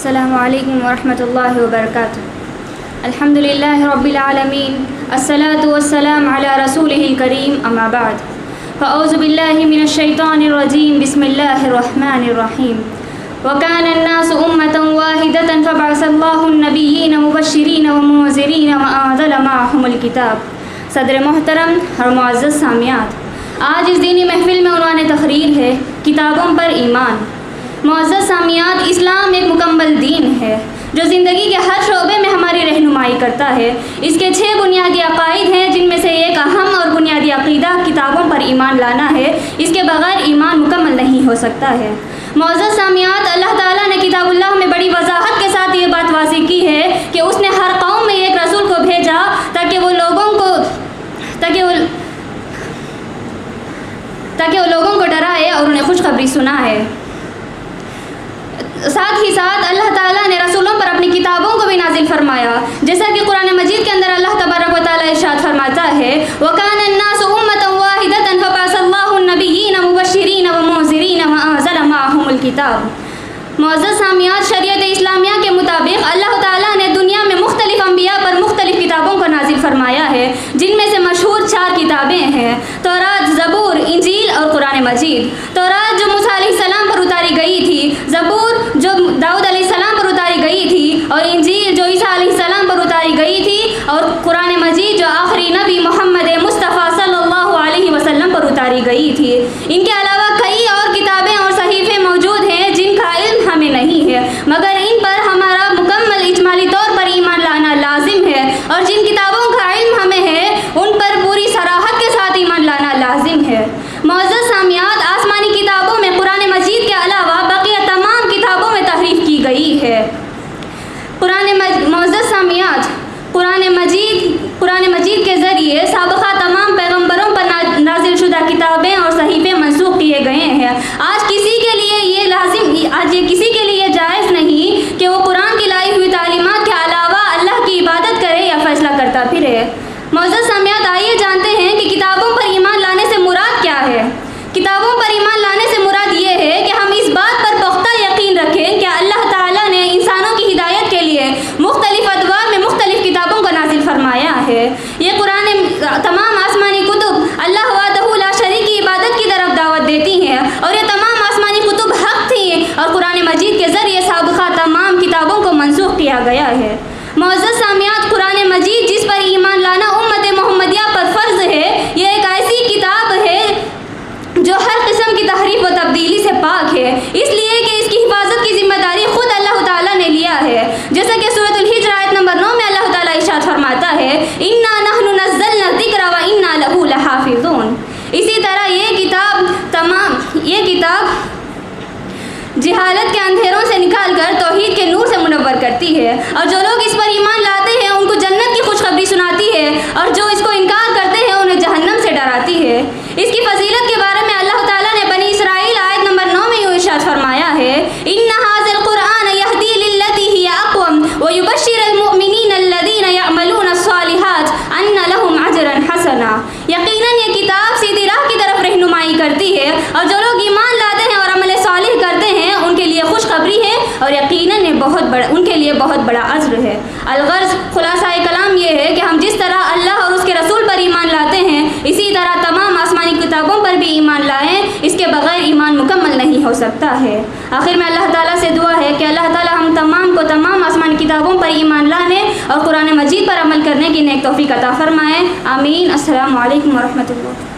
السلام علیکم ورحمۃ اللہ وبرکاتہ۔ الحمد للہ رب العالمین، الصلاۃ والسلام علی رسولہ الکریم، اما بعد، فاعوذ باللہ من الشیطان الرجیم، بسم اللہ الرحمن الرحیم۔ وکان الناس امۃ واحدۃ فبعث اللہ النبیین مبشرین ومنذرین وانزل معهم الکتاب۔ صدر محترم اور معزز سامعات، آج اس دینی محفل میں عنوان تقریر ہے کتابوں پر ایمان۔ معزز سامعات، اسلام ایک مکمل دین ہے جو زندگی کے ہر شعبے میں ہماری رہنمائی کرتا ہے۔ اس کے 6 بنیادی عقائد ہیں، جن میں سے ایک اہم اور بنیادی عقیدہ کتابوں پر ایمان لانا ہے۔ اس کے بغیر ایمان مکمل نہیں ہو سکتا ہے۔ معزز سامعات، اللہ تعالیٰ نے کتاب اللہ میں بڑی وضاحت کے ساتھ یہ بات واضح کی ہے کہ اس نے ہر قوم میں ایک رسول کو بھیجا تاکہ وہ لوگوں کو ڈرائے اور انہیں خوشخبری سنائے۔ ساتھ ہی ساتھ اللہ تعالیٰ نے رسولوں پر اپنی کتابوں کو بھی نازل فرمایا، جیسا کہ قرآن مجید کے اندر اللہ تبارک و تعالیٰ ارشاد فرماتا ہے، وَكَانَ النَّاسُ أُمَّةً وَاحِدَةً فَبَعَثَ اللَّهُ النَّبِيِّينَ مُبَشِّرِينَ وَمُنذِرِينَ وَأَنزَلَ مَعَهُمُ الْكِتَابَ۔ معزز سامعات، شریعت اسلامیہ کے مطابق اللہ تعالیٰ نے دنیا میں مختلف انبیاء پر مختلف کتابوں کو نازل فرمایا ہے، جن میں سے مشہور 4 کتابیں ہیں: تورات، زبور، انجیل اور قرآن مجید۔ تورات جو موسیٰ علیہ السلام پر اتاری گئی تھی، زبور جو داؤد علیہ السلام پر اتاری گئی تھی، اور انجیل جو عیسیٰ علیہ السلام پر اتاری گئی تھی، اور قرآن مجید جو آخری نبی محمد مصطفیٰ صلی اللہ علیہ وسلم پر اتاری گئی تھی۔ ان کے علاوہ کئی اور کتابیں اور صحیفے موجود ہیں جن کا علم ہمیں نہیں ہے، مگر ان پر ہمارا مکمل اجمالی طور پر ایمان لانا لازم ہے، اور جن کتابوں کا علم ہمیں ہے ان پر پوری صراحت کے ساتھ ایمان لانا لازم ہے۔ معزز سامعات، آسمانی کتابوں میں قرآن مجید کے علاوہ بقیہ تمام کتابوں میں تحریف کی گئی ہے۔ معزز سامعات، قرآن مجید کے ذریعے سابقہ تمام پیغمبروں پر نازل شدہ کتابیں اور صحیفے منسوخ کیے گئے ہیں۔ آج کسی کے لیے یہ جائز نہیں کہ وہ قرآن کی لائی ہوئی تعلیمات کے علاوہ اللہ کی عبادت کرے یا فیصلہ کرتا پھرے۔ معزز سامعات، آئیے جانتے ہیں کہ کتابوں پر ایمان لانے سے مراد کیا ہے۔ کتابوں پر ایمان لانے سے مراد یہ ہے کہ ہم اس بات پر پختہ یقین رکھیں کہ اللہ تعالیٰ نے انسانوں کی ہدایت کے لیے مختلف ادوار میں مختلف کتابوں کو نازل فرمایا ہے۔ یہ تمام آسمانی کتب اللہ وحدہ لا شریک کی عبادت کی طرف دعوت دیتی ہیں، اور یہ تمام آسمانی کتب حق تھیں، اور قرآن مجید کے ذریعے سابقہ تمام کتابوں کو منسوخ کیا گیا ہے۔ معزز سامعات، قرآن مجید جس پر ایمان لانا امت محمدیہ پر فرض ہے، یہ ایک ایسی کتاب ہے جو ہر قسم کی تحریف و تبدیلی سے پاک ہے، اس لیے کہ اس کی حفاظت کی ذمہ داری خود اللہ تعالیٰ نے لیا ہے، جیسا کہ سورۃ الحجر آیت نمبر 9 میں اللہ تعالیٰ ارشاد فرماتا ہے، اِنَّا نَحْنُ نَزَّلْنَا الذِّكْرَ وَإِنَّا لَهُ لَحَافِظُونَ۔ اسی طرح یہ کتاب جہالت کے اندھیروں سے نکال کر توحید کے نور سے منور کرتی ہے، اور جو لوگ اس پر ایمان لاتے ہیں ان کو جنت کی خوشخبری سناتی ہے، اور جو اس کو انکار کرتے ہیں انہیں جہنم سے ڈراتی ہے۔ اس کی فضیلت کے بارے میں اللہ تعالیٰ نے بنی اسرائیل آیت نمبر 9 میں ارشاد فرمایا ہے، إِنَّ هَٰذَا الْقُرْآنَ يَهْدِي لِلَّتِي هِيَ أَقْوَمُ وَيُبَشِّرُ الْمُؤْمِنِينَ الَّذِينَ يَعْمَلُونَ الصَّالِحَاتِ أَنَّ لَهُمْ أَجْرًا حَسَنًا۔ یقیناً یہ کتاب سیدھی راہ کی طرف رہنمائی کرتی ہے، اور جو لوگ ایمان لاتے ہیں اور عمل صالح کرتے ہیں ان کے لیے خوشخبری ہے، اور یقیناً ان کے لیے بہت بڑا اجر ہے۔ الغرض، خلاصہ کلام یہ ہے کہ ہم جس طرح اللہ اور اس کے رسول پر ایمان لاتے ہیں، اسی طرح تمام آسمانی کتابوں پر بھی ایمان لائیں۔ اس کے بغیر ایمان مکمل نہیں ہو سکتا ہے۔ آخر میں اللہ تعالیٰ سے دعا ہے کہ اللہ تعالیٰ ہم تمام کو تمام آسمانی کتابوں پر ایمان لانے اور قرآن مجید پر عمل کرنے کی نیک توفیق عطا فرمائے۔ آمین۔ السلام علیکم ورحمۃ اللہ۔